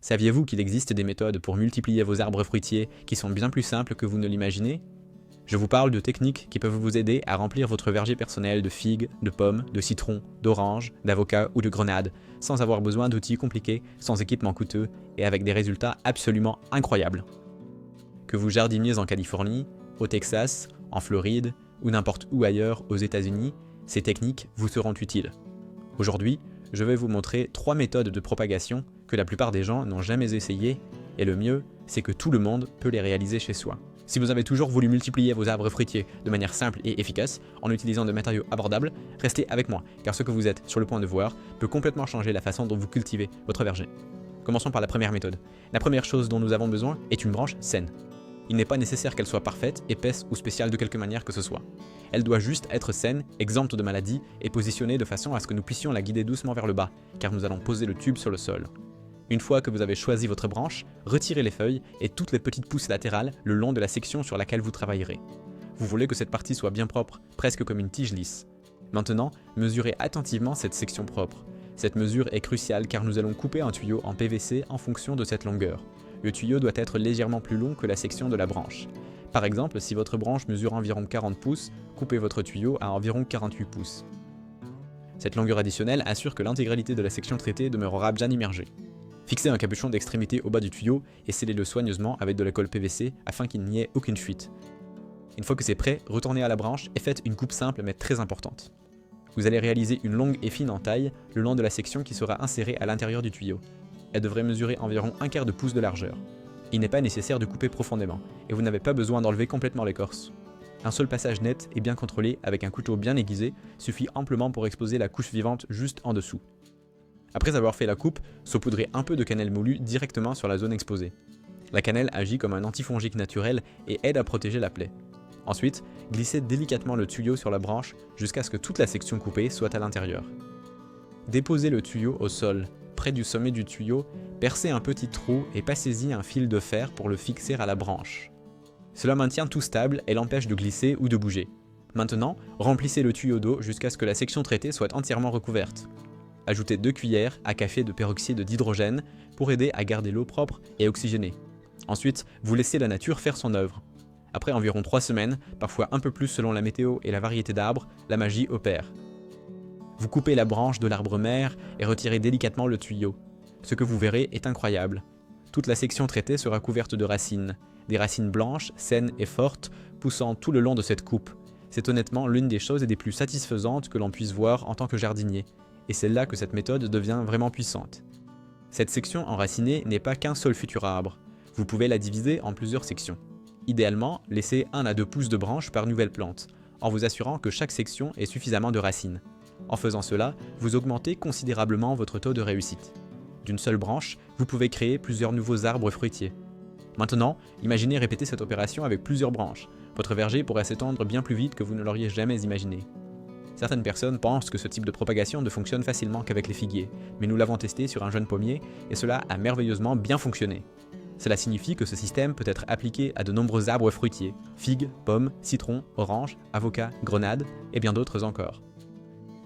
Saviez-vous qu'il existe des méthodes pour multiplier vos arbres fruitiers qui sont bien plus simples que vous ne l'imaginez? Je vous parle de techniques qui peuvent vous aider à remplir votre verger personnel de figues, de pommes, de citrons, d'oranges, d'avocats ou de grenades, sans avoir besoin d'outils compliqués, sans équipement coûteux et avec des résultats absolument incroyables. Que vous jardiniez en Californie, au Texas, en Floride ou n'importe où ailleurs aux États-Unis, ces techniques vous seront utiles. Aujourd'hui, je vais vous montrer 3 méthodes de propagation que la plupart des gens n'ont jamais essayées, et le mieux, c'est que tout le monde peut les réaliser chez soi. Si vous avez toujours voulu multiplier vos arbres fruitiers de manière simple et efficace, en utilisant de matériaux abordables, restez avec moi, car ce que vous êtes sur le point de voir peut complètement changer la façon dont vous cultivez votre verger. Commençons par la première méthode. La première chose dont nous avons besoin est une branche saine. Il n'est pas nécessaire qu'elle soit parfaite, épaisse ou spéciale de quelque manière que ce soit. Elle doit juste être saine, exempte de maladies et positionnée de façon à ce que nous puissions la guider doucement vers le bas, car nous allons poser le tube sur le sol. Une fois que vous avez choisi votre branche, retirez les feuilles et toutes les petites pousses latérales le long de la section sur laquelle vous travaillerez. Vous voulez que cette partie soit bien propre, presque comme une tige lisse. Maintenant, mesurez attentivement cette section propre. Cette mesure est cruciale car nous allons couper un tuyau en PVC en fonction de cette longueur. Le tuyau doit être légèrement plus long que la section de la branche. Par exemple, si votre branche mesure environ 40 pouces, coupez votre tuyau à environ 48 pouces. Cette longueur additionnelle assure que l'intégralité de la section traitée demeurera bien immergée. Fixez un capuchon d'extrémité au bas du tuyau et scellez-le soigneusement avec de la colle PVC afin qu'il n'y ait aucune fuite. Une fois que c'est prêt, retournez à la branche et faites une coupe simple mais très importante. Vous allez réaliser une longue et fine entaille le long de la section qui sera insérée à l'intérieur du tuyau. Elle devrait mesurer environ 1/4 de pouce de largeur. Il n'est pas nécessaire de couper profondément, et vous n'avez pas besoin d'enlever complètement l'écorce. Un seul passage net et bien contrôlé avec un couteau bien aiguisé suffit amplement pour exposer la couche vivante juste en dessous. Après avoir fait la coupe, saupoudrez un peu de cannelle moulue directement sur la zone exposée. La cannelle agit comme un antifongique naturel et aide à protéger la plaie. Ensuite, glissez délicatement le tuyau sur la branche jusqu'à ce que toute la section coupée soit à l'intérieur. Déposez le tuyau au sol. Près du sommet du tuyau, percez un petit trou et passez-y un fil de fer pour le fixer à la branche. Cela maintient tout stable et l'empêche de glisser ou de bouger. Maintenant, remplissez le tuyau d'eau jusqu'à ce que la section traitée soit entièrement recouverte. Ajoutez 2 cuillères à café de peroxyde d'hydrogène pour aider à garder l'eau propre et oxygénée. Ensuite, vous laissez la nature faire son œuvre. Après environ 3 semaines, parfois un peu plus selon la météo et la variété d'arbres, la magie opère. Vous coupez la branche de l'arbre mère et retirez délicatement le tuyau. Ce que vous verrez est incroyable. Toute la section traitée sera couverte de racines. Des racines blanches, saines et fortes, poussant tout le long de cette coupe. C'est honnêtement l'une des choses les plus satisfaisantes que l'on puisse voir en tant que jardinier. Et c'est là que cette méthode devient vraiment puissante. Cette section enracinée n'est pas qu'un seul futur arbre. Vous pouvez la diviser en plusieurs sections. Idéalement, laissez 1 à 2 pouces de branches par nouvelle plante, en vous assurant que chaque section ait suffisamment de racines. En faisant cela, vous augmentez considérablement votre taux de réussite. D'une seule branche, vous pouvez créer plusieurs nouveaux arbres fruitiers. Maintenant, imaginez répéter cette opération avec plusieurs branches. Votre verger pourrait s'étendre bien plus vite que vous ne l'auriez jamais imaginé. Certaines personnes pensent que ce type de propagation ne fonctionne facilement qu'avec les figuiers, mais nous l'avons testé sur un jeune pommier et cela a merveilleusement bien fonctionné. Cela signifie que ce système peut être appliqué à de nombreux arbres fruitiers, figues, pommes, citrons, oranges, avocats, grenades et bien d'autres encore.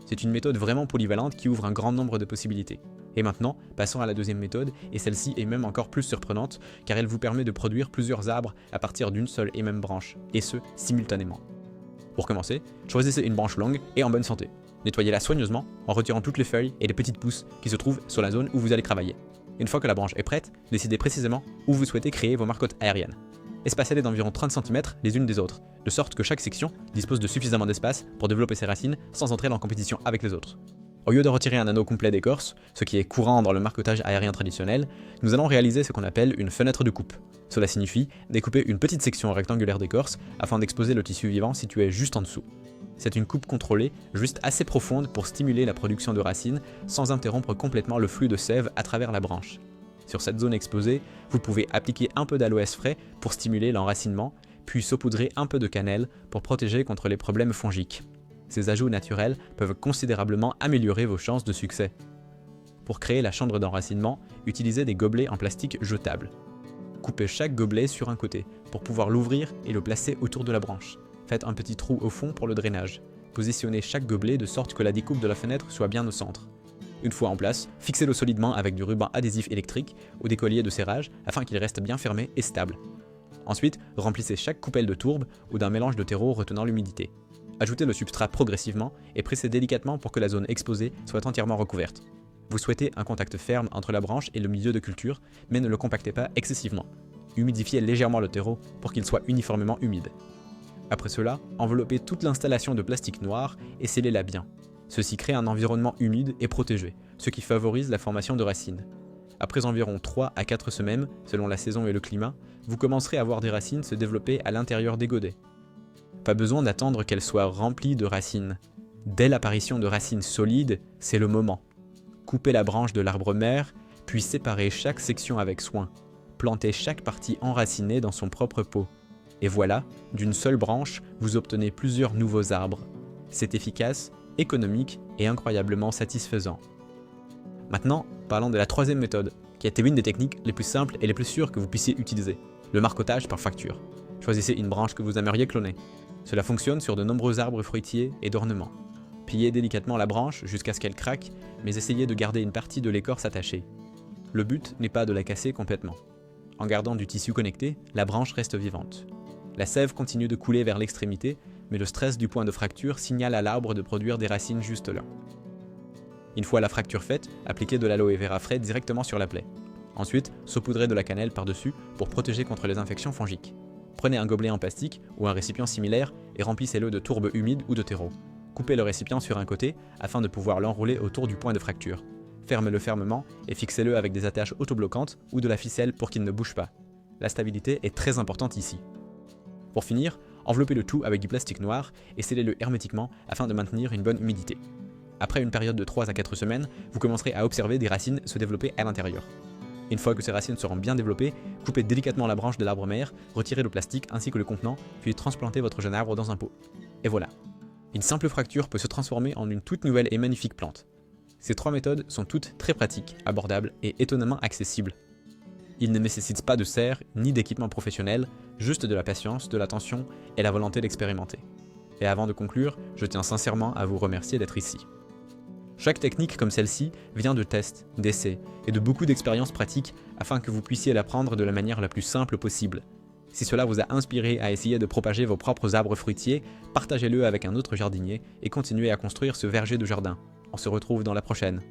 C'est une méthode vraiment polyvalente qui ouvre un grand nombre de possibilités. Et maintenant, passons à la deuxième méthode, et celle-ci est même encore plus surprenante, car elle vous permet de produire plusieurs arbres à partir d'une seule et même branche, et ce, simultanément. Pour commencer, choisissez une branche longue et en bonne santé. Nettoyez-la soigneusement en retirant toutes les feuilles et les petites pousses qui se trouvent sur la zone où vous allez travailler. Une fois que la branche est prête, décidez précisément où vous souhaitez créer vos marcottes aériennes. Espacez-les d'environ 30 cm les unes des autres, de sorte que chaque section dispose de suffisamment d'espace pour développer ses racines sans entrer en compétition avec les autres. Au lieu de retirer un anneau complet d'écorce, ce qui est courant dans le marcottage aérien traditionnel, nous allons réaliser ce qu'on appelle une fenêtre de coupe. Cela signifie découper une petite section rectangulaire d'écorce afin d'exposer le tissu vivant situé juste en dessous. C'est une coupe contrôlée, juste assez profonde pour stimuler la production de racines sans interrompre complètement le flux de sève à travers la branche. Sur cette zone exposée, vous pouvez appliquer un peu d'aloès frais pour stimuler l'enracinement, puis saupoudrer un peu de cannelle pour protéger contre les problèmes fongiques. Ces ajouts naturels peuvent considérablement améliorer vos chances de succès. Pour créer la chambre d'enracinement, utilisez des gobelets en plastique jetables. Coupez chaque gobelet sur un côté pour pouvoir l'ouvrir et le placer autour de la branche. Faites un petit trou au fond pour le drainage. Positionnez chaque gobelet de sorte que la découpe de la fenêtre soit bien au centre. Une fois en place, fixez-le solidement avec du ruban adhésif électrique ou des colliers de serrage afin qu'il reste bien fermé et stable. Ensuite, remplissez chaque coupelle de tourbe ou d'un mélange de terreau retenant l'humidité. Ajoutez le substrat progressivement et pressez délicatement pour que la zone exposée soit entièrement recouverte. Vous souhaitez un contact ferme entre la branche et le milieu de culture, mais ne le compactez pas excessivement. Humidifiez légèrement le terreau pour qu'il soit uniformément humide. Après cela, enveloppez toute l'installation de plastique noir et scellez-la bien. Ceci crée un environnement humide et protégé, ce qui favorise la formation de racines. Après environ 3 à 4 semaines, selon la saison et le climat, vous commencerez à voir des racines se développer à l'intérieur des godets. Pas besoin d'attendre qu'elles soient remplies de racines. Dès l'apparition de racines solides, c'est le moment. Coupez la branche de l'arbre mère, puis séparez chaque section avec soin. Plantez chaque partie enracinée dans son propre pot. Et voilà, d'une seule branche, vous obtenez plusieurs nouveaux arbres. C'est efficace, économique et incroyablement satisfaisant. Maintenant, parlons de la troisième méthode, qui a été une des techniques les plus simples et les plus sûres que vous puissiez utiliser, le marcottage par fracture. Choisissez une branche que vous aimeriez cloner. Cela fonctionne sur de nombreux arbres fruitiers et d'ornements. Pliez délicatement la branche jusqu'à ce qu'elle craque, mais essayez de garder une partie de l'écorce attachée. Le but n'est pas de la casser complètement. En gardant du tissu connecté, la branche reste vivante. La sève continue de couler vers l'extrémité, mais le stress du point de fracture signale à l'arbre de produire des racines juste là. Une fois la fracture faite, appliquez de l'aloe vera frais directement sur la plaie. Ensuite, saupoudrez de la cannelle par-dessus pour protéger contre les infections fongiques. Prenez un gobelet en plastique ou un récipient similaire et remplissez-le de tourbe humide ou de terreau. Coupez le récipient sur un côté afin de pouvoir l'enrouler autour du point de fracture. Fermez-le fermement et fixez-le avec des attaches autobloquantes ou de la ficelle pour qu'il ne bouge pas. La stabilité est très importante ici. Pour finir, enveloppez le tout avec du plastique noir et scellez-le hermétiquement afin de maintenir une bonne humidité. Après une période de 3 à 4 semaines, vous commencerez à observer des racines se développer à l'intérieur. Une fois que ces racines seront bien développées, coupez délicatement la branche de l'arbre mère, retirez le plastique ainsi que le contenant, puis transplantez votre jeune arbre dans un pot. Et voilà. Une simple fracture peut se transformer en une toute nouvelle et magnifique plante. Ces 3 méthodes sont toutes très pratiques, abordables et étonnamment accessibles. Ils ne nécessitent pas de serre ni d'équipement professionnel, juste de la patience, de l'attention et la volonté d'expérimenter. Et avant de conclure, je tiens sincèrement à vous remercier d'être ici. Chaque technique comme celle-ci vient de tests, d'essais et de beaucoup d'expériences pratiques afin que vous puissiez l'apprendre de la manière la plus simple possible. Si cela vous a inspiré à essayer de propager vos propres arbres fruitiers, partagez-le avec un autre jardinier et continuez à construire ce verger de jardin. On se retrouve dans la prochaine.